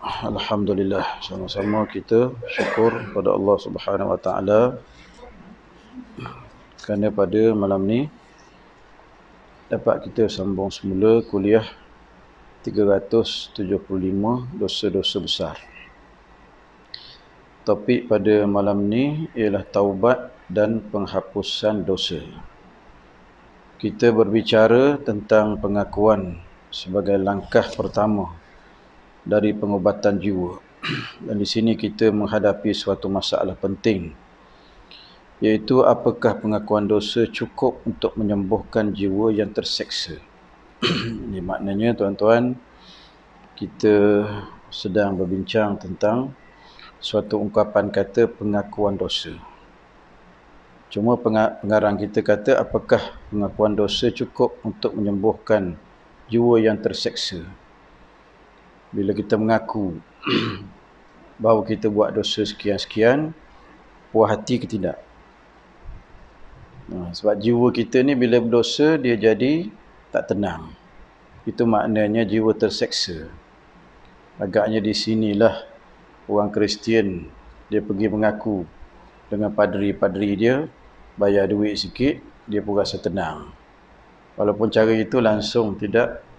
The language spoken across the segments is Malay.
Alhamdulillah, sama-sama kita syukur pada Allah Subhanahu Wa Taala kerana pada malam ni dapat kita sambung semula kuliah 375 dosa-dosa besar. Topik pada malam ni ialah taubat dan penghapusan dosa. Kita berbicara tentang pengakuan sebagai langkah pertama dari pengubatan jiwa. Dan di sini kita menghadapi suatu masalah penting, iaitu apakah pengakuan dosa cukup untuk menyembuhkan jiwa yang terseksa. Ini maknanya tuan-tuan, kita sedang berbincang tentang suatu ungkapan kata pengakuan dosa. Cuma pengarang kita kata apakah pengakuan dosa cukup untuk menyembuhkan jiwa yang terseksa. Bila kita mengaku bahawa kita buat dosa sekian-sekian, puas hati ke tidak? Sebab jiwa kita ni bila berdosa, dia jadi tak tenang. Itu maknanya jiwa terseksa. Agaknya di sinilah orang Kristian, dia pergi mengaku dengan padri-padri dia, bayar duit sikit, dia pun rasa tenang. Walaupun cara itu langsung tidak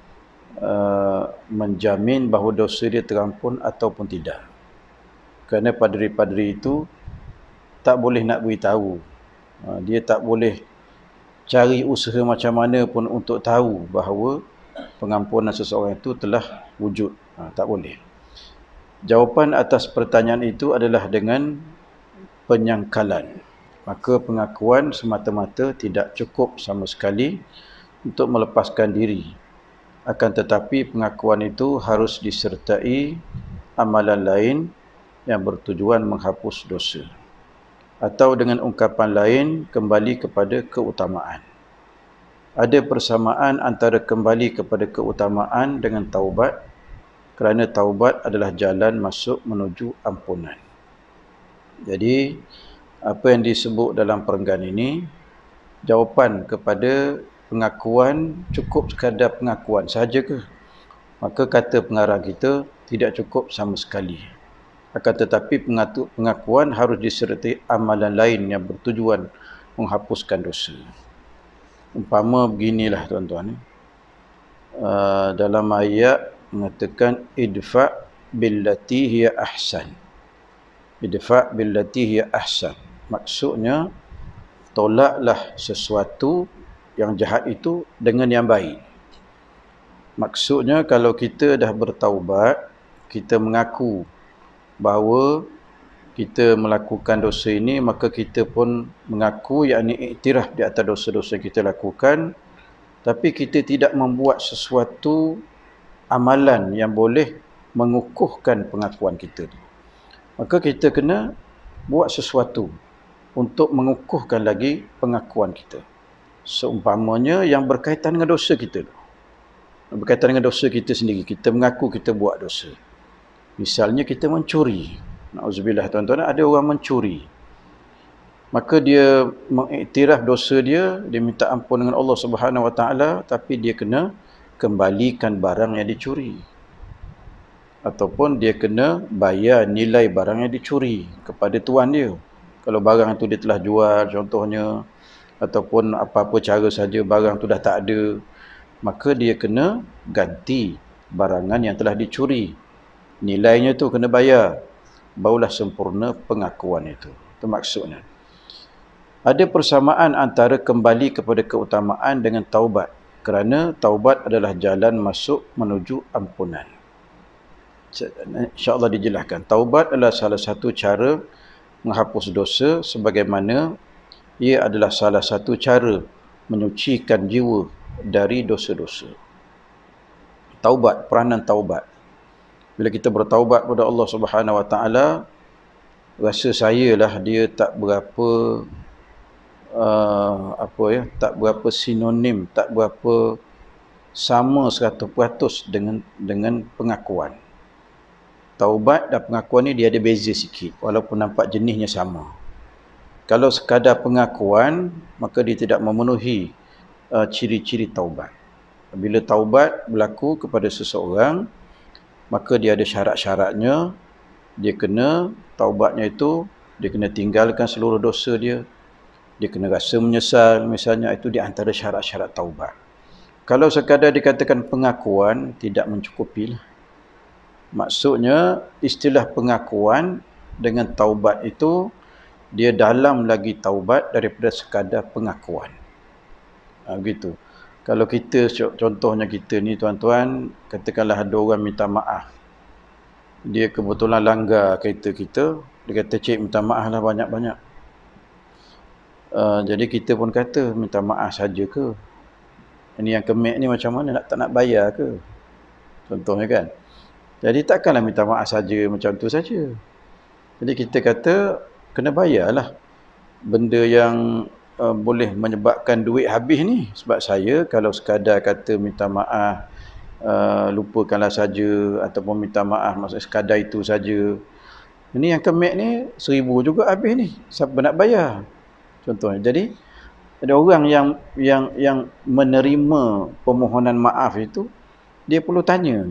menjamin bahawa dosa dia terampun ataupun tidak. Kerana padri-padri itu tak boleh nak beritahu. Dia tak boleh cari usaha macam mana pun untuk tahu bahawa pengampunan seseorang itu telah wujud. Tak boleh. Jawapan atas pertanyaan itu adalah dengan penyangkalan. Maka pengakuan semata-mata tidak cukup sama sekali untuk melepaskan diri. Akan tetapi pengakuan itu harus disertai amalan lain yang bertujuan menghapus dosa. Atau dengan ungkapan lain, kembali kepada keutamaan. Ada persamaan antara kembali kepada keutamaan dengan taubat, kerana taubat adalah jalan masuk menuju ampunan. Jadi, apa yang disebut dalam perenggan ini, jawapan kepada pengakuan cukup sekadar pengakuan sahaja ke? Maka kata pengarang kita tidak cukup sama sekali. Akan tetapi pengakuan harus disertai amalan lain yang bertujuan menghapuskan dosa. Umpama beginilah tuan-tuan. Dalam ayat mengatakan idfa' billati hiya ahsan. Idfa' billati hiya ahsan. Maksudnya tolaklah sesuatu yang jahat itu dengan yang baik. Maksudnya kalau kita dah bertaubat, kita mengaku bahawa kita melakukan dosa ini, maka kita pun mengaku, yakni iktiraf di atas dosa-dosa kita lakukan, tapi kita tidak membuat sesuatu amalan yang boleh mengukuhkan pengakuan kita. Maka kita kena buat sesuatu untuk mengukuhkan lagi pengakuan kita. Seumpamanya yang berkaitan dengan dosa kita. Berkaitan dengan dosa kita sendiri. Kita mengaku kita buat dosa. Misalnya kita mencuri. Na'udzubillah tuan-tuan, ada orang mencuri. Maka dia mengiktiraf dosa dia, dia minta ampun dengan Allah Subhanahu Wa Taala, tapi dia kena kembalikan barang yang dicuri. Ataupun dia kena bayar nilai barang yang dicuri kepada tuan dia. Kalau barang itu dia telah jual contohnya, ataupun apa-apa cara saja barang tu dah tak ada, maka dia kena ganti barangan yang telah dicuri. Nilainya tu kena bayar. Barulah sempurna pengakuan itu. Itu maksudnya. Ada persamaan antara kembali kepada keutamaan dengan taubat. Kerana taubat adalah jalan masuk menuju ampunan. InsyaAllah dijelaskan. Taubat adalah salah satu cara menghapus dosa, sebagaimana ia adalah salah satu cara menyucikan jiwa dari dosa-dosa. Taubat, peranan taubat. Bila kita bertaubat kepada Allah Subhanahu Wa Taala, rasa saya lah dia tak berapa tak berapa sinonim, tak berapa sama 100% dengan pengakuan. Taubat dan pengakuan ni dia ada beza sikit, walaupun nampak jenisnya sama. Kalau sekadar pengakuan, maka dia tidak memenuhi ciri-ciri taubat. Bila taubat berlaku kepada seseorang, maka dia ada syarat-syaratnya. Dia kena taubatnya itu, dia kena tinggalkan seluruh dosa dia kena rasa menyesal, misalnya. Itu di antara syarat-syarat taubat. Kalau sekadar dikatakan pengakuan, tidak mencukupi. Maksudnya istilah pengakuan dengan taubat itu, dia dalam lagi taubat daripada sekadar pengakuan. Begitu. Kalau kita, contohnya kita ni tuan-tuan, katakanlah ada orang minta maaf. Dia kebetulan langgar kereta kita, dia kata, "Cik, minta maaf lah banyak-banyak." Jadi kita pun kata, minta maaf saja ke? Ini yang kemek ni macam mana, tak nak bayar ke? Contohnya kan. Jadi takkanlah minta maaf saja macam tu saja. Jadi kita kata, kena bayarlah. Benda yang boleh menyebabkan duit habis ni. Sebab saya kalau sekadar kata minta maaf, lupakanlah saja, ataupun minta maaf maksud sekadar itu saja. Ini yang kemek ni 1,000 juga habis ni. Siapa nak bayar? Contohnya. Jadi ada orang yang menerima permohonan maaf itu, dia perlu tanya.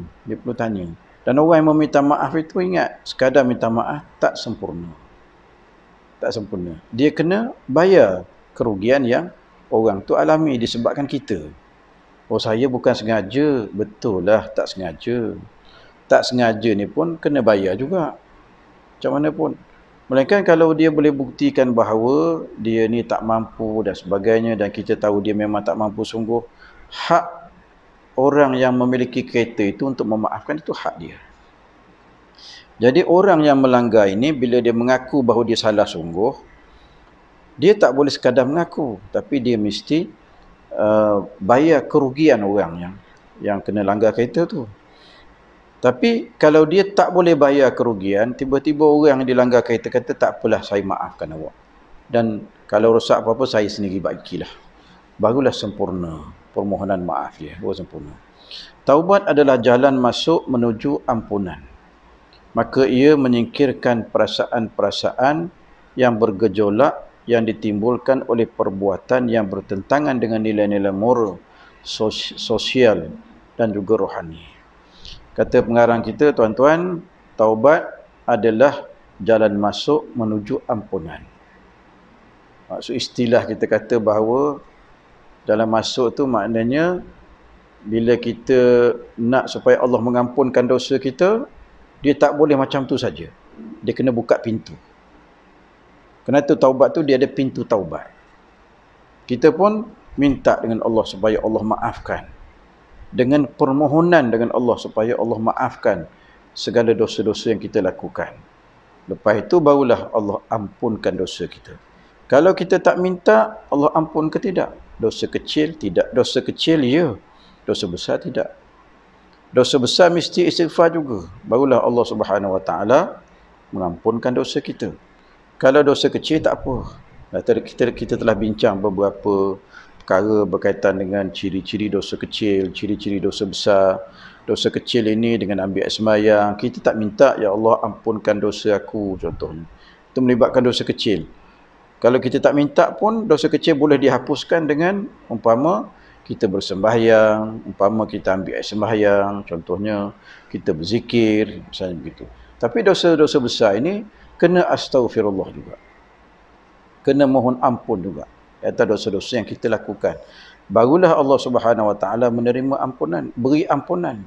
Dan orang yang meminta maaf itu, ingat, sekadar minta maaf tak sempurna. Dia kena bayar kerugian yang orang tu alami disebabkan kita. Oh, saya bukan sengaja. Betul lah, tak sengaja. Tak sengaja ni pun kena bayar juga. Macam mana pun. Melainkan kalau dia boleh buktikan bahawa dia ni tak mampu dan sebagainya, dan kita tahu dia memang tak mampu sungguh, hak orang yang memiliki kereta itu untuk memaafkan, itu hak dia. Jadi orang yang melanggar ini, bila dia mengaku bahawa dia salah sungguh, dia tak boleh sekadar mengaku, tapi dia mesti bayar kerugian orang yang kena langgar kereta tu. Tapi kalau dia tak boleh bayar kerugian, tiba-tiba orang yang dilanggar kereta kata, "Tak apalah, saya maafkan awak. Dan kalau rosak apa-apa, saya sendiri baikilah." Barulah sempurna permohonan maaf dia. Baru sempurna. Taubat adalah jalan masuk menuju ampunan. Maka ia menyingkirkan perasaan-perasaan yang bergejolak yang ditimbulkan oleh perbuatan yang bertentangan dengan nilai-nilai moral, sosial dan juga rohani. Kata pengarang kita, tuan-tuan, taubat adalah jalan masuk menuju ampunan. Maksud istilah kita kata bahawa jalan masuk tu maknanya bila kita nak supaya Allah mengampunkan dosa kita, dia tak boleh macam tu saja. Dia kena buka pintu. Kerana tu taubat tu dia ada pintu taubat. Kita pun minta dengan Allah supaya Allah maafkan. Dengan permohonan dengan Allah supaya Allah maafkan segala dosa-dosa yang kita lakukan. Lepas itu barulah Allah ampunkan dosa kita. Kalau kita tak minta, Allah ampun ke tidak? Dosa kecil tidak. Dosa kecil ya. Dosa besar tidak. Dosa besar mesti istighfar juga. Barulah Allah Subhanahu Wa Taala mengampunkan dosa kita. Kalau dosa kecil tak apa. Kita telah bincang beberapa perkara berkaitan dengan ciri-ciri dosa kecil, ciri-ciri dosa besar. Dosa kecil ini dengan ambil sembahyang, kita tak minta, "Ya Allah, ampunkan dosa aku," contohnya. Itu melibatkan dosa kecil. Kalau kita tak minta pun, dosa kecil boleh dihapuskan dengan umpama kita bersembahyang, umpama kita ambil sembahyang, contohnya kita berzikir, misalnya begitu. Tapi dosa-dosa besar ini kena astaghfirullah juga. Kena mohon ampun juga atas dosa-dosa yang kita lakukan. Barulah Allah Subhanahu Wa Taala menerima ampunan, beri ampunan.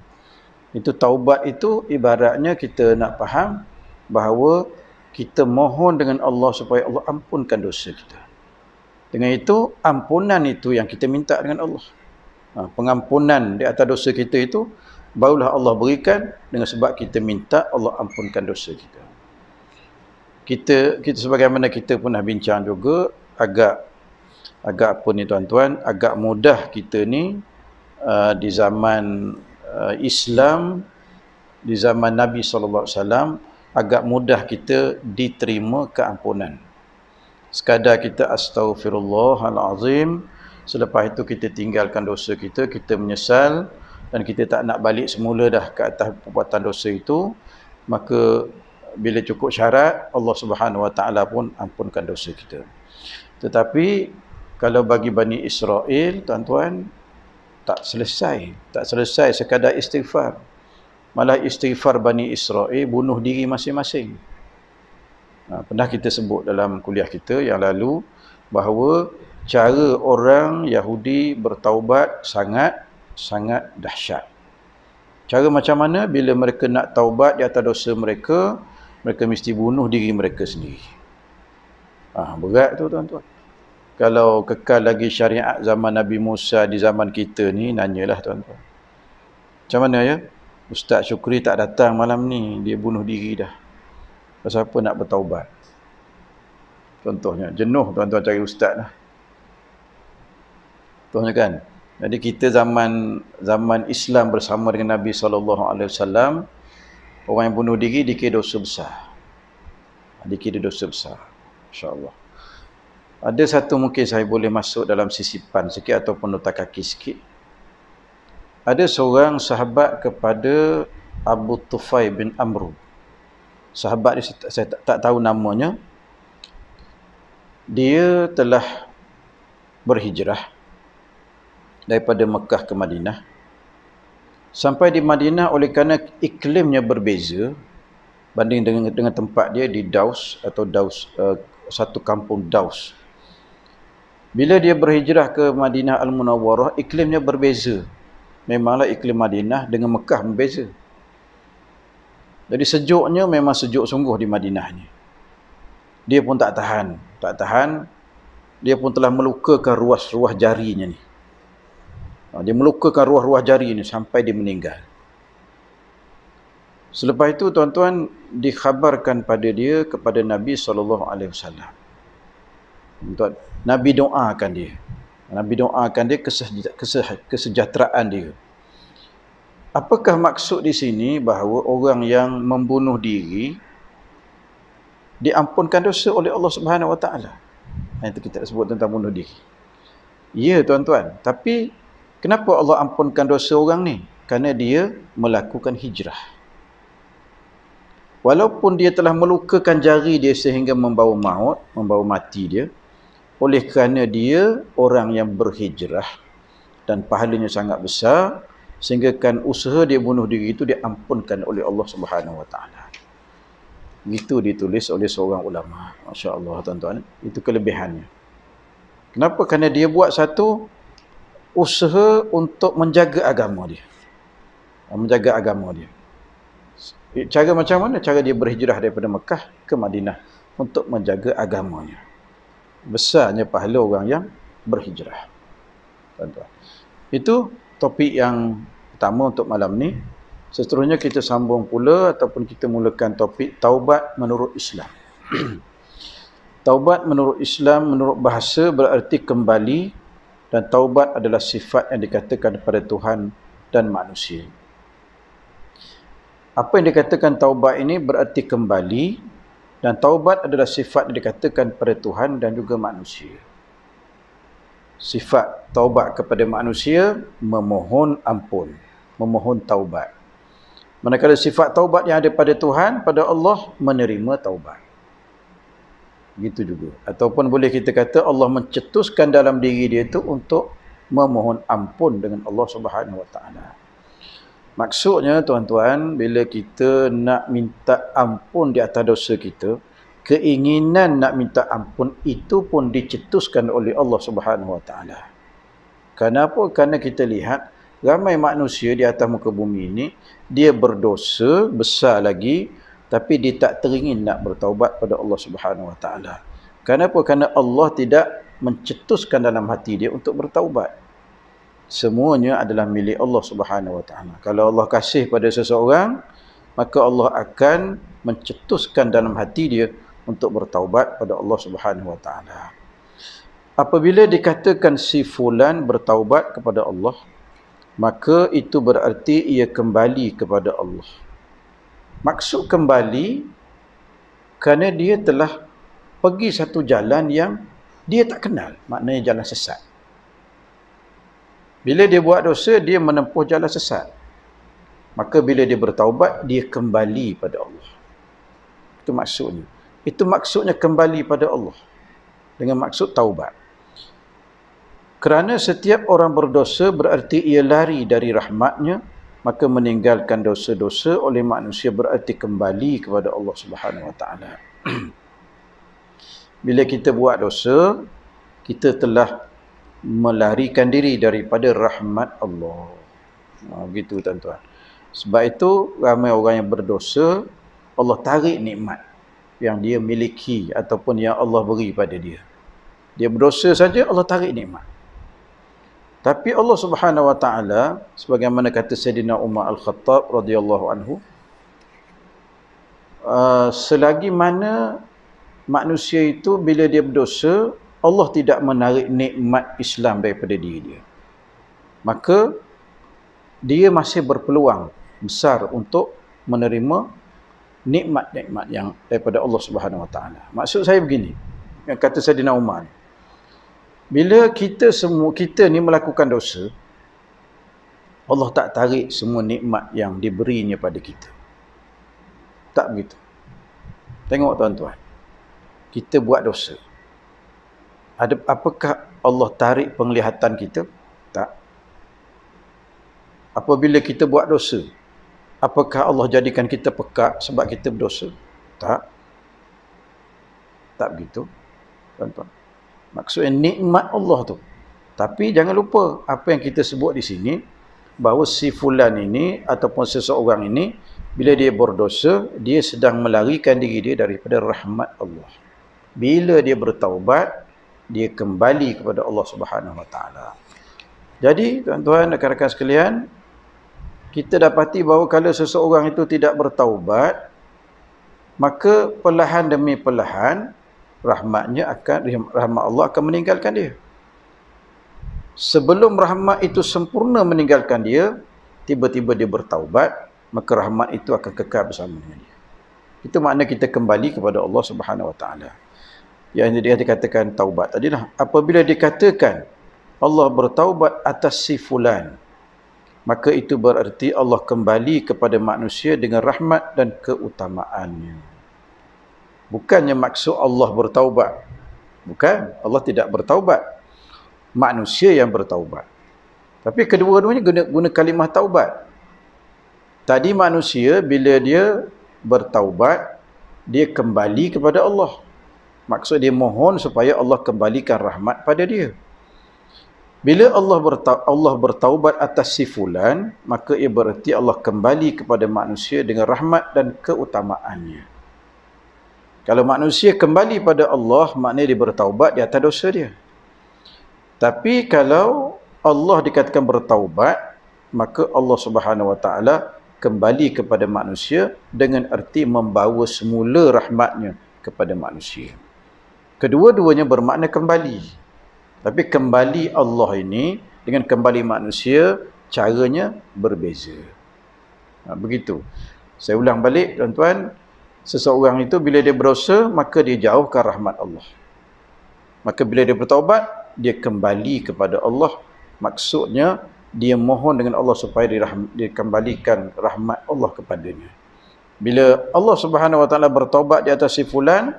Itu taubat itu ibaratnya kita nak faham bahawa kita mohon dengan Allah supaya Allah ampunkan dosa kita. Dengan itu, ampunan itu yang kita minta dengan Allah. Pengampunan di atas dosa kita itu barulah Allah berikan dengan sebab kita minta Allah ampunkan dosa kita. Kita sebagaimana kita pernah bincang juga, agak apa ni tuan-tuan, agak mudah kita ni di zaman Islam, di zaman Nabi SAW, agak mudah kita diterima keampunan. Sekadar kita astaghfirullahalazim, selepas itu kita tinggalkan dosa kita, kita menyesal dan kita tak nak balik semula dah ke atas perbuatan dosa itu, maka bila cukup syarat, Allah Subhanahu Wa Taala pun ampunkan dosa kita. Tetapi kalau bagi Bani Israel, tuan-tuan, tak selesai sekadar istighfar. malah istighfar Bani Israel bunuh diri masing-masing. Pernah kita sebut dalam kuliah kita yang lalu bahawa cara orang Yahudi bertaubat sangat dahsyat. Cara macam mana? Bila mereka nak taubat di atas dosa mereka, mereka mesti bunuh diri mereka sendiri. Berat tu tuan-tuan. Kalau kekal lagi syariat zaman Nabi Musa di zaman kita ni, nanyalah tuan-tuan. Macam mana ya? Ustaz Syukri tak datang malam ni, dia bunuh diri dah. Pasal apa nak bertaubat? Contohnya, jenuh tuan-tuan cari ustaz lah. Contohnya kan? Jadi kita zaman Islam bersama dengan Nabi SAW, orang yang bunuh diri dikira dosa besar. Dikira dosa besar. InsyaAllah. Ada satu mungkin saya boleh masuk dalam sisipan sikit ataupun nota kaki sikit. Ada seorang sahabat kepada Abu Tufai bin Amru. Sahabat dia, saya tak tahu namanya. Dia telah berhijrah daripada Mekah ke Madinah. Sampai di Madinah oleh kerana iklimnya berbeza banding dengan tempat dia di Daus atau Daus, satu kampung Daus. Bila dia berhijrah ke Madinah Al-Munawwarah, iklimnya berbeza. Memanglah iklim Madinah dengan Mekah berbeza. Jadi sejuknya memang sejuk sungguh di Madinah ni. Dia pun tak tahan. Dia pun telah melukakan ruas-ruas jarinya ni. Dia melukakan ruas-ruas jari ni sampai dia meninggal. Selepas itu tuan-tuan, dikhabarkan pada dia kepada Nabi SAW. Nabi doakan dia. Nabi doakan dia kesejahteraan dia. Apakah maksud di sini bahawa orang yang membunuh diri diampunkan dosa oleh Allah Subhanahu Wa Taala? Itu kita sebut tentang bunuh diri. Ya tuan-tuan, tapi kenapa Allah ampunkan dosa orang ni? Kerana dia melakukan hijrah. Walaupun dia telah melukakan jari dia sehingga membawa maut, membawa mati dia, oleh kerana dia orang yang berhijrah dan pahalanya sangat besar, sehingga kan usaha dia bunuh diri itu diampunkan oleh Allah Subhanahu Wa Taala. Itu ditulis oleh seorang ulama. Masya-Allah tuan-tuan, itu kelebihannya. Kenapa? Kerana dia buat satu usaha untuk menjaga agama dia. Menjaga agama dia. Cara macam mana? Cara dia berhijrah daripada Mekah ke Madinah untuk menjaga agamanya. Besarnya pahala orang yang berhijrah. Tuan-tuan. Itu topik yang pertama untuk malam ni. Seterusnya kita sambung pula ataupun kita mulakan topik taubat menurut Islam. Taubat menurut Islam, menurut bahasa berarti kembali, dan taubat adalah sifat yang dikatakan kepada Tuhan dan manusia. Apa yang dikatakan taubat ini berarti kembali, dan taubat adalah sifat yang dikatakan kepada Tuhan dan juga manusia. Sifat taubat kepada manusia memohon ampun, memohon taubat. Manakala sifat taubat yang ada pada Tuhan, pada Allah, menerima taubat. Gitu juga. Ataupun boleh kita kata Allah mencetuskan dalam diri dia itu untuk memohon ampun dengan Allah Subhanahu Wa Taala. Maksudnya tuan-tuan, bila kita nak minta ampun di atas dosa kita, keinginan nak minta ampun itu pun dicetuskan oleh Allah Subhanahu Wa Taala. Kenapa? Kerana kita lihat ramai manusia di atas muka bumi ini, dia berdosa besar lagi, tapi dia tak teringin nak bertaubat pada Allah Subhanahu Wa Taala. Kenapa? Kerana Allah tidak mencetuskan dalam hati dia untuk bertaubat. Semuanya adalah milik Allah Subhanahu Wa Taala. Kalau Allah kasih pada seseorang, maka Allah akan mencetuskan dalam hati dia untuk bertaubat pada Allah Subhanahu Wa Taala. Apabila dikatakan si fulan bertaubat kepada Allah, maka itu berarti ia kembali kepada Allah. Maksud kembali kerana dia telah pergi satu jalan yang dia tak kenal, maknanya jalan sesat. Bila dia buat dosa, dia menempuh jalan sesat. Maka bila dia bertaubat, dia kembali pada Allah. Itu maksudnya. Itu maksudnya kembali pada Allah. Dengan maksud taubat. Kerana setiap orang berdosa berarti ia lari dari rahmatnya, maka meninggalkan dosa-dosa oleh manusia berarti kembali kepada Allah Subhanahu Wa Taala. Bila kita buat dosa, kita telah melarikan diri daripada rahmat Allah. Begitu tuan-tuan. Sebab itu ramai orang yang berdosa, Allah tarik nikmat yang dia miliki ataupun yang Allah beri pada dia. Dia berdosa saja, Allah tarik nikmat. Tapi Allah Subhanahu Wa Taala, sebagaimana kata Sayyidina Umar Al-Khattab radhiyallahu anhu, selagi mana manusia itu bila dia berdosa, Allah tidak menarik nikmat Islam daripada diri dia, maka dia masih berpeluang besar untuk menerima nikmat-nikmat yang daripada Allah Subhanahu Wa Taala. Maksud saya begini, yang kata Sayyidina Umar, bila kita ni melakukan dosa, Allah tak tarik semua nikmat yang diberinya pada kita. Tak begitu. Tengok tuan-tuan, kita buat dosa, apakah Allah tarik penglihatan kita? Tak. Apabila kita buat dosa, apakah Allah jadikan kita pekak sebab kita berdosa? Tak. Tak begitu, tuan-tuan. Maksudnya nikmat Allah tu. Tapi jangan lupa apa yang kita sebut di sini, bahawa si fulan ini ataupun seseorang ini, bila dia berdosa, dia sedang melarikan diri dia daripada rahmat Allah. Bila dia bertaubat, dia kembali kepada Allah Subhanahu Wa Taala. Jadi tuan-tuan, rakan-rakan sekalian, kita dapati bahawa kalau seseorang itu tidak bertaubat, maka perlahan demi perlahan rahmat Allah akan meninggalkan dia. Sebelum rahmat itu sempurna meninggalkan dia, tiba-tiba dia bertaubat, maka rahmat itu akan kekal bersama dengan dia. Itu makna kita kembali kepada Allah Subhanahu Wa Taala. Yang dia dikatakan taubat tadilah, apabila dikatakan Allah bertaubat atas si fulan, maka itu berarti Allah kembali kepada manusia dengan rahmat dan keutamaannya. Bukannya maksud Allah bertaubat. Bukan, Allah tidak bertaubat. Manusia yang bertaubat. Tapi kedua-duanya guna kalimah taubat. Tadi manusia bila dia bertaubat, dia kembali kepada Allah. Maksud dia mohon supaya Allah kembalikan rahmat pada dia. Bila Allah bertaubat atas si fulan, maka ia berarti Allah kembali kepada manusia dengan rahmat dan keutamaannya. Kalau manusia kembali pada Allah, maknanya dia bertaubat di atas dosa dia. Tapi kalau Allah dikatakan bertaubat, maka Allah Subhanahu Wa Taala kembali kepada manusia dengan erti membawa semula rahmatnya kepada manusia. Kedua-duanya bermakna kembali. Tapi kembali Allah ini dengan kembali manusia, caranya berbeza. Begitu. Saya ulang balik tuan-tuan, seseorang itu bila dia berdosa, maka dia jauhkan rahmat Allah. Maka bila dia bertaubat, dia kembali kepada Allah. Maksudnya, dia mohon dengan Allah supaya dikembalikan rahmat Allah kepadanya. Bila Allah Subhanahu Wa Taala bertaubat di atas si fulan,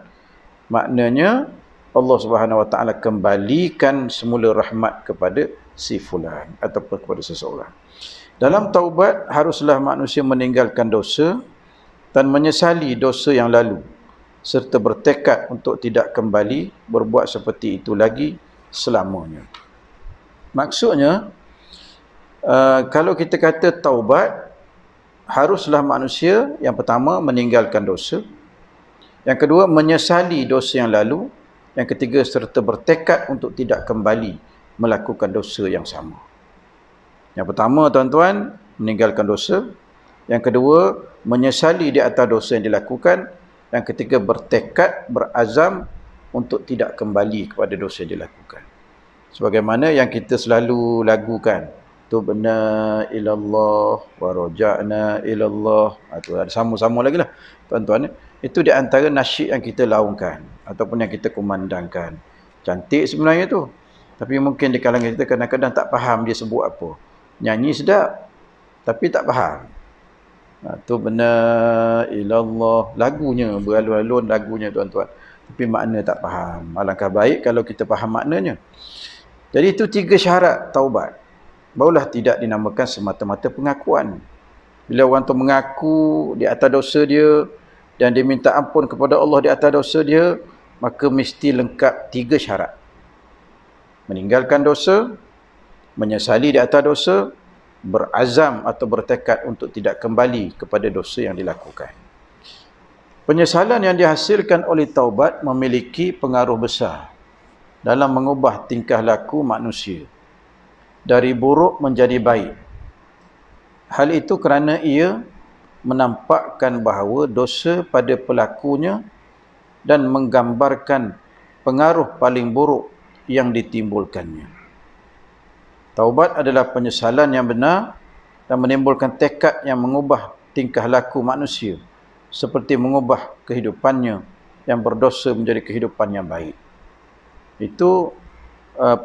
maknanya Allah Subhanahu Wa Taala kembalikan semula rahmat kepada si fulan ataupun kepada seseorang. Dalam taubat, haruslah manusia meninggalkan dosa dan menyesali dosa yang lalu, serta bertekad untuk tidak kembali berbuat seperti itu lagi selamanya. Maksudnya, kalau kita kata taubat, haruslah manusia yang pertama meninggalkan dosa, yang kedua menyesali dosa yang lalu, yang ketiga serta bertekad untuk tidak kembali melakukan dosa yang sama. Yang pertama tuan-tuan, meninggalkan dosa. Yang kedua, menyesali di atas dosa yang dilakukan. Yang ketiga, bertekad, berazam untuk tidak kembali kepada dosa yang dilakukan. Sebagaimana yang kita selalu lagukan, tubna ilallah wa raja'na ilallah. Itu ada sama-sama lagi lah tuan-tuan. Itu di antara nasyid yang kita laungkan ataupun yang kita kumandangkan. Cantik sebenarnya tu, tapi mungkin di kalangan kita kadang-kadang tak faham dia sebut apa. Nyanyi sedap tapi tak faham. Tu benar ilallah, lagunya beralun-alun lagunya tuan-tuan, tapi makna tak faham. Alangkah baik kalau kita faham maknanya. Jadi itu 3 syarat taubat, barulah tidak dinamakan semata-mata pengakuan. Bila orang tu mengaku di atas dosa dia dan dia minta ampun kepada Allah di atas dosa dia, maka mesti lengkap 3 syarat. Meninggalkan dosa, menyesali di atas dosa, berazam atau bertekad untuk tidak kembali kepada dosa yang dilakukan. Penyesalan yang dihasilkan oleh taubat memiliki pengaruh besar dalam mengubah tingkah laku manusia dari buruk menjadi baik. Hal itu kerana ia menampakkan bahawa dosa pada pelakunya dan menggambarkan pengaruh paling buruk yang ditimbulkannya. Taubat adalah penyesalan yang benar dan menimbulkan tekad yang mengubah tingkah laku manusia, seperti mengubah kehidupannya yang berdosa menjadi kehidupan yang baik. Itu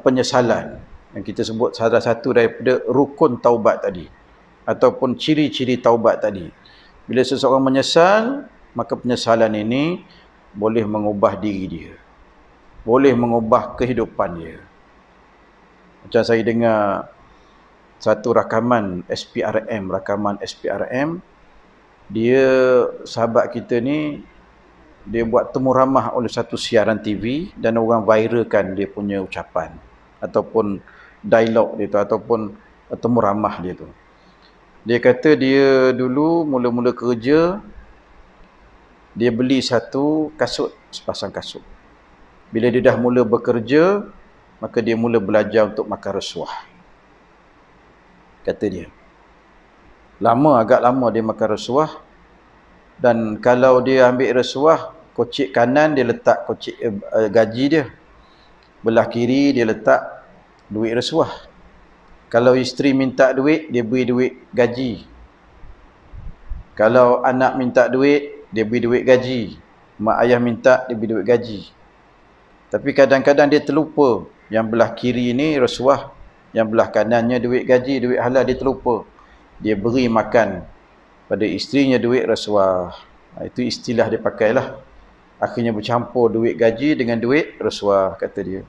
penyesalan yang kita sebut salah satu daripada rukun taubat tadi, ataupun ciri-ciri taubat tadi. Bila seseorang menyesal, maka penyesalan ini boleh mengubah diri dia, boleh mengubah kehidupan dia. Macam saya dengar satu rakaman SPRM, dia, sahabat kita ni, dia buat temu ramah oleh satu siaran TV dan orang viralkan dia punya ucapan ataupun dialog dia tu, ataupun temu ramah dia tu. Dia kata dia dulu mula-mula kerja, dia beli satu kasut, sepasang kasut. Bila dia dah mula bekerja, maka dia mula belajar untuk makan rasuah. Kata dia, agak lama dia makan rasuah, dan kalau dia ambil rasuah, kocik kanan dia letak kocik gaji dia, belah kiri dia letak duit rasuah. Kalau isteri minta duit, dia beri duit gaji. Kalau anak minta duit, dia beri duit gaji. Mak ayah minta, dia beri duit gaji. Tapi kadang-kadang dia terlupa, yang belah kiri ni rasuah, yang belah kanannya duit gaji, duit halal, dia terlupa. Dia beri makan pada isterinya duit rasuah. Itu istilah dia pakailah. Akhirnya bercampur duit gaji dengan duit rasuah, kata dia.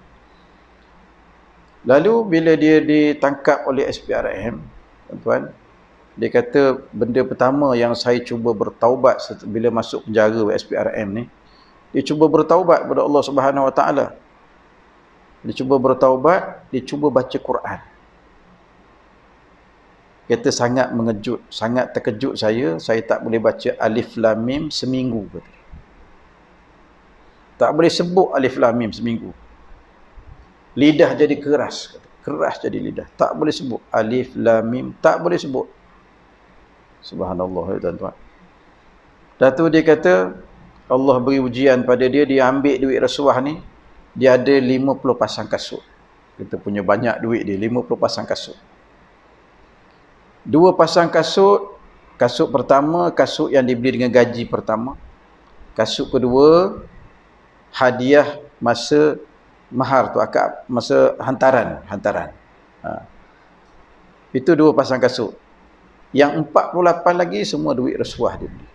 Lalu bila dia ditangkap oleh SPRM, tuan-tuan, dia kata benda pertama yang saya cuba bertaubat bila masuk penjara SPRM ni, dia cuba bertaubat kepada Allah Subhanahu Wa Taala. Dia cuba bertaubat, dia cuba baca Quran. Kata sangat mengejut, sangat terkejut saya tak boleh baca Alif Lam Mim seminggu. Kata. Tak boleh sebut Alif Lam Mim seminggu. Lidah jadi keras, keras jadi lidah. Tak boleh sebut Alif Lam Mim, tak boleh sebut. Subhanallah, tuan-tuan. Dah tu dia kata Allah beri ujian pada dia, dia ambil duit rasuah ni, dia ada 50 pasang kasut. Kita punya banyak duit dia, 50 pasang kasut. 2 pasang kasut, kasut pertama, kasut yang dibeli dengan gaji pertama. Kasut kedua, hadiah masa mahar tu, akad masa hantaran. Itu 2 pasang kasut. Yang 48 lagi semua duit rasuah dia beli.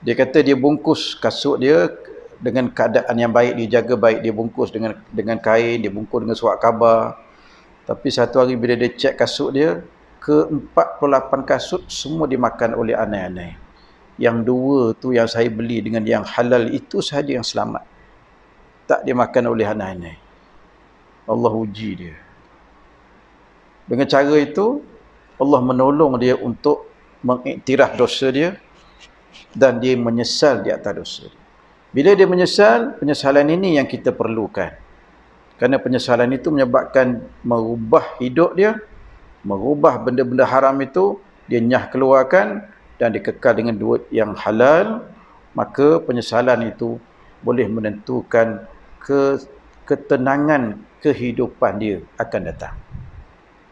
Dia kata dia bungkus kasut dia dengan keadaan yang baik, dia jaga baik, dia bungkus dengan kain, dia bungkus dengan surat khabar. Tapi satu hari bila dia cek kasut dia, ke-48 kasut semua dimakan oleh anai-anai. Yang 2 tu yang saya beli dengan yang halal itu sahaja yang selamat. Tak dimakan oleh anai-anai. Allah uji dia. Dengan cara itu, Allah menolong dia untuk mengiktiraf dosa dia dan dia menyesal di atas dosa dia. Bila dia menyesal, penyesalan ini yang kita perlukan. Kerana penyesalan itu menyebabkan merubah hidup dia, merubah benda-benda haram itu, dia nyah keluarkan dan dikekal dengan duit yang halal, maka penyesalan itu boleh menentukan ketenangan kehidupan dia akan datang.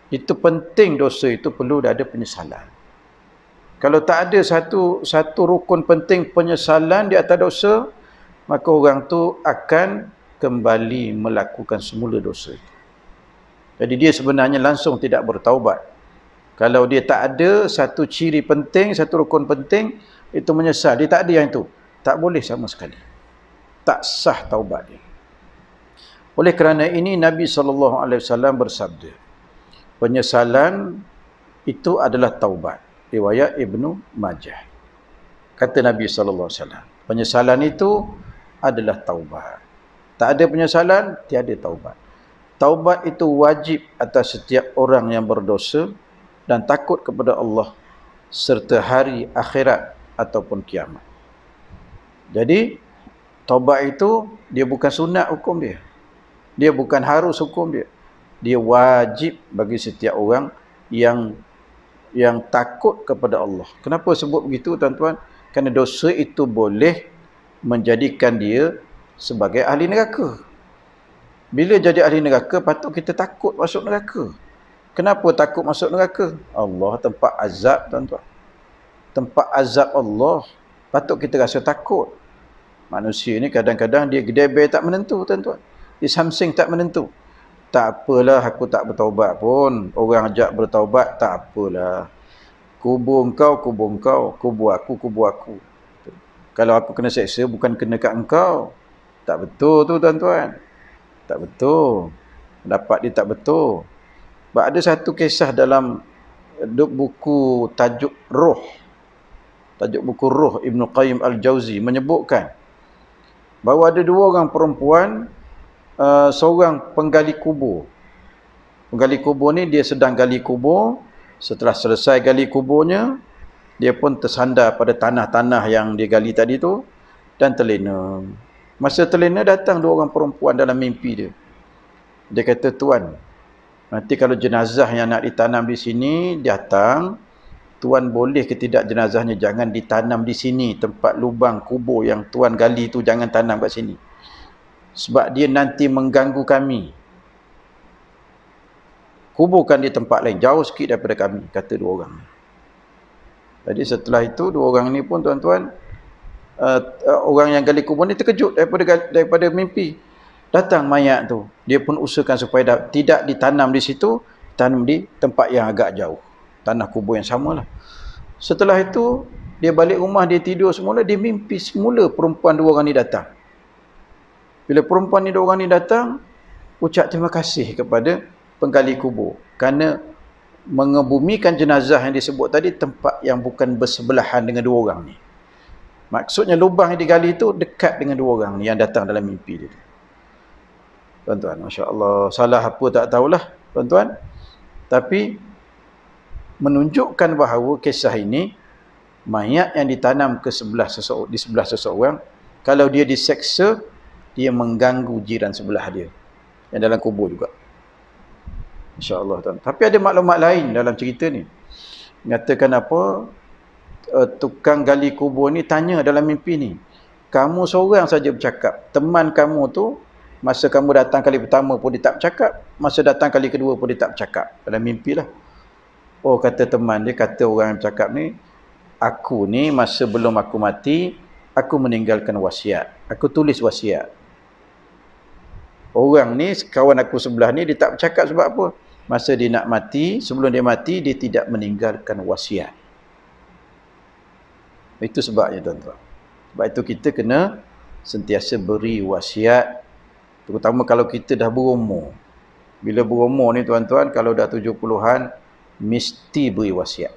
Itu penting, dosa itu perlu ada penyesalan. Kalau tak ada satu rukun penting penyesalan di atas dosa, maka orang tu akan kembali melakukan semula dosa itu. Jadi dia sebenarnya langsung tidak bertaubat. Kalau dia tak ada satu ciri penting, satu rukun penting, itu menyesal. Dia tak ada yang itu, tak boleh sama sekali. Tak sah taubat dia. Oleh kerana ini Nabi SAW bersabda, penyesalan itu adalah taubat. riwayat Ibnu Majah. Kata Nabi SAW, penyesalan itu adalah taubat. Tak ada penyesalan, tiada taubat. Taubat itu wajib atas setiap orang yang berdosa dan takut kepada Allah serta hari akhirat ataupun kiamat. Jadi taubat itu dia bukan sunat hukum dia. Dia bukan harus hukum dia. Dia wajib bagi setiap orang yang takut kepada Allah. Kenapa sebut begitu tuan-tuan? Kerana dosa itu boleh menjadikan dia sebagai ahli neraka. Bila jadi ahli neraka, patut kita takut masuk neraka. Kenapa takut masuk neraka? Allah tempat azab, tuan-tuan. Tempat azab Allah. Patut kita rasa takut. Manusia ni kadang-kadang dia gedebel tak menentu, tuan-tuan. Dia samsing tak menentu. Tak apalah, aku tak bertaubat pun. Orang ajak bertaubat, tak apalah. Kubur engkau, kubur aku. Kalau aku kena seksa, bukan kena kat engkau. Tak betul tu, tuan-tuan. Tak betul. Pendapat dia tak betul. Sebab ada satu kisah dalam buku tajuk Ruh. Tajuk buku Ruh Ibnu Qayyim Al-Jauzi menyebutkan bahawa ada dua orang perempuan, seorang penggali kubur. Penggali kubur ni dia sedang gali kubur. Setelah selesai gali kuburnya, dia pun tersandar pada tanah-tanah yang dia gali tadi tu dan terlena. Masa terlena, datang dua orang perempuan dalam mimpi dia. Dia kata, "Tuan, nanti kalau jenazah yang nak ditanam di sini datang, Tuan boleh ke tidak jenazahnya jangan ditanam di sini, tempat lubang kubur yang Tuan gali tu jangan tanam kat sini. Sebab dia nanti mengganggu kami. Kuburkan di tempat lain, jauh sikit daripada kami," kata dua orang. Jadi setelah itu, dua orang ni pun, tuan-tuan, orang yang gali kubur ni terkejut daripada mimpi. Datang mayat tu, dia pun usahakan supaya tidak ditanam di situ, tanam di tempat yang agak jauh, tanah kubur yang samalah. Setelah itu dia balik rumah, dia tidur semula, dia mimpi semula perempuan dua orang ni datang. Bila perempuan ni dua orang ni datang, ucap terima kasih kepada penggali kubur kerana mengebumikan jenazah yang disebut tadi tempat yang bukan bersebelahan dengan dua orang ni. Maksudnya lubang yang digali itu dekat dengan dua orang ni yang datang dalam mimpi dia. Tuan-tuan, Masya Allah, salah apa tak tahulah, tuan-tuan. Tapi menunjukkan bahawa kisah ini, mayat yang ditanam di sebelah seseorang, kalau dia diseksa, dia mengganggu jiran sebelah dia yang dalam kubur juga. Masya Allah, tuan. Tapi ada maklumat lain dalam cerita ni. Mengatakan apa? Tukang gali kubur ni tanya dalam mimpi ni, kamu seorang saja bercakap, teman kamu tu masa kamu datang kali pertama pun dia tak bercakap, masa datang kali kedua pun dia tak bercakap. Dalam mimpi lah. Oh, kata teman dia, kata orang yang bercakap ni, aku ni masa belum aku mati, aku meninggalkan wasiat, aku tulis wasiat. Orang ni, kawan aku sebelah ni, dia tak bercakap sebab apa? Masa dia nak mati, sebelum dia mati, dia tidak meninggalkan wasiat. Itu sebabnya, tuan-tuan. Sebab itu kita kena sentiasa beri wasiat, terutama kalau kita dah berumur. Bila berumur ni, tuan-tuan, kalau dah 70-an, mesti beri wasiat.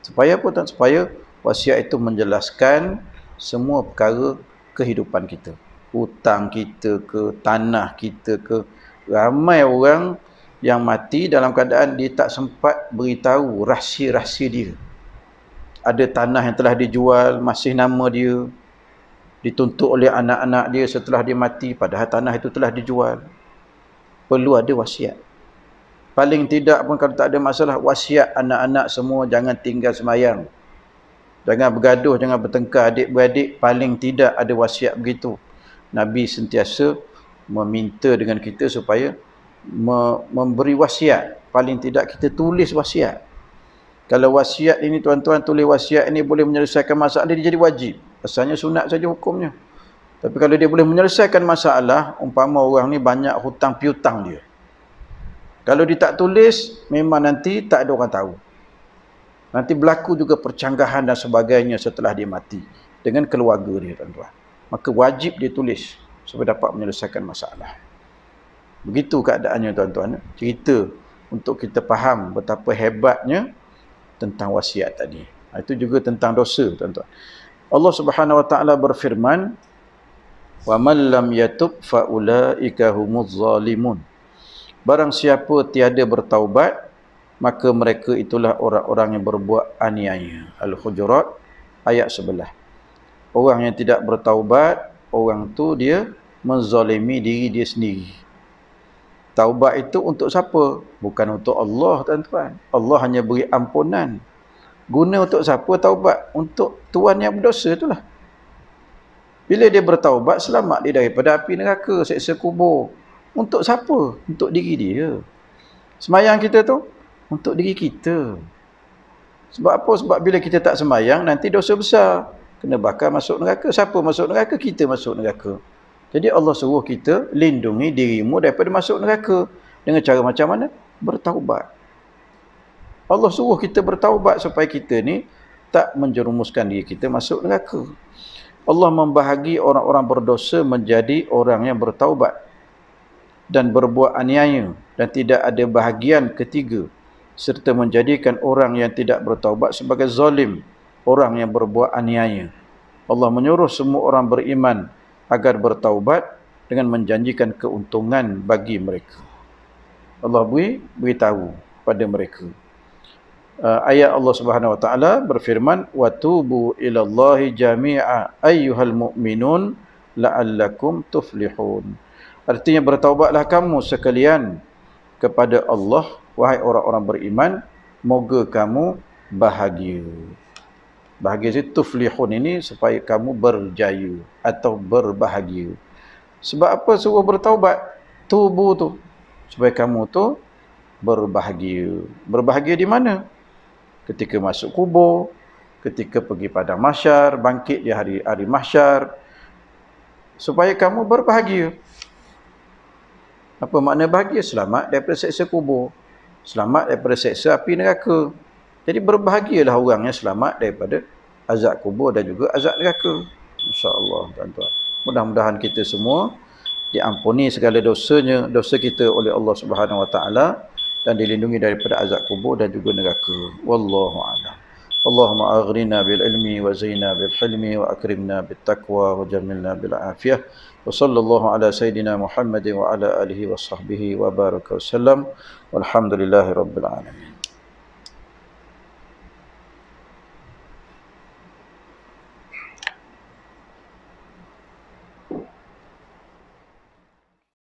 Supaya apa, tuan? Supaya wasiat itu menjelaskan semua perkara kehidupan kita. Hutang kita ke, tanah kita ke. Ramai orang yang mati dalam keadaan dia tak sempat beritahu rahsia-rahsia dia. Ada tanah yang telah dijual, masih nama dia, dituntut oleh anak-anak dia setelah dia mati, padahal tanah itu telah dijual. Perlu ada wasiat. Paling tidak pun kalau tak ada masalah, wasiat anak-anak semua jangan tinggal semayang. Jangan bergaduh, jangan bertengkar adik-beradik, paling tidak ada wasiat begitu. Nabi sentiasa meminta dengan kita supaya memberi wasiat. Paling tidak kita tulis wasiat. Kalau wasiat ini, tuan-tuan, tulis wasiat ini boleh menyelesaikan masalah, dia jadi wajib. Asalnya sunat saja hukumnya. Tapi kalau dia boleh menyelesaikan masalah, umpama orang ni banyak hutang piutang dia, kalau dia tak tulis, memang nanti tak ada orang tahu. Nanti berlaku juga percanggahan dan sebagainya setelah dia mati dengan keluarga dia, tuan-tuan. Maka wajib dia tulis supaya dapat menyelesaikan masalah. Begitu keadaannya, tuan-tuan. Cerita untuk kita faham betapa hebatnya tentang wasiat tadi. Itu juga tentang dosa, tuan-tuan. Allah Subhanahu wa taala berfirman, "Wa man lam yatub fa ulaika humuz zalimun." Barang siapa tiada bertaubat, maka mereka itulah orang-orang yang berbuat aniaya. Al-Hujurat ayat 11. Orang yang tidak bertaubat, orang tu dia menzalimi diri dia sendiri. Taubat itu untuk siapa? Bukan untuk Allah, tuan-tuan. Allah hanya beri ampunan. Guna untuk siapa taubat? Untuk tuan yang berdosa itulah. Bila dia bertaubat, selamat dia daripada api neraka, seksa kubur. Untuk siapa? Untuk diri dia. Semayang kita tu untuk diri kita. Sebab apa? Sebab bila kita tak semayang, nanti dosa besar. Kena bakar masuk neraka. Siapa masuk neraka? Kita masuk neraka. Jadi Allah suruh kita lindungi dirimu daripada masuk neraka. Dengan cara macam mana? Bertaubat. Allah suruh kita bertaubat supaya kita ni tak menjerumuskan diri kita masuk neraka. Allah membahagi orang-orang berdosa menjadi orang yang bertaubat dan berbuat aniaya, dan tidak ada bahagian ketiga, serta menjadikan orang yang tidak bertaubat sebagai zalim, orang yang berbuat aniaya. Allah menyuruh semua orang beriman agar bertaubat dengan menjanjikan keuntungan bagi mereka. Allah beritahu pada mereka. Ayat Allah Subhanahu wa taala berfirman, "Wa tubu ilallahi jami'a ayyuhal mu'minun la'allakum tuflihun." Artinya bertaubatlah kamu sekalian kepada Allah, wahai orang-orang beriman, moga kamu bahagia. Bahagia itu tuflihun ini supaya kamu berjaya atau berbahagia. Sebab apa suruh bertaubat? Tubuh tu supaya kamu tu berbahagia. Berbahagia di mana? Ketika masuk kubur, ketika pergi padang mahsyar, bangkit di hari mahsyar, supaya kamu berbahagia. Apa makna bahagia? Selamat daripada seksa kubur, selamat daripada seksa api neraka. Jadi berbahagialah orang yang selamat daripada azab kubur dan juga azab neraka. Insya-Allah, tuan-tuan. Mudah-mudahan kita semua diampuni segala dosanya, dosa kita oleh Allah Subhanahu wa taala, dan dilindungi daripada azab kubur dan juga neraka. Wallahu a'lam. Allahumma aghrina bil ilmi wa zina bil hilmi wa akrimna bit taqwa wa jamilna bil afiyah. Wa sallallahu ala sayidina Muhammadin wa ala alihi wa sahbihi wa baraka wa sallam. Walhamdulillahi rabbil alamin.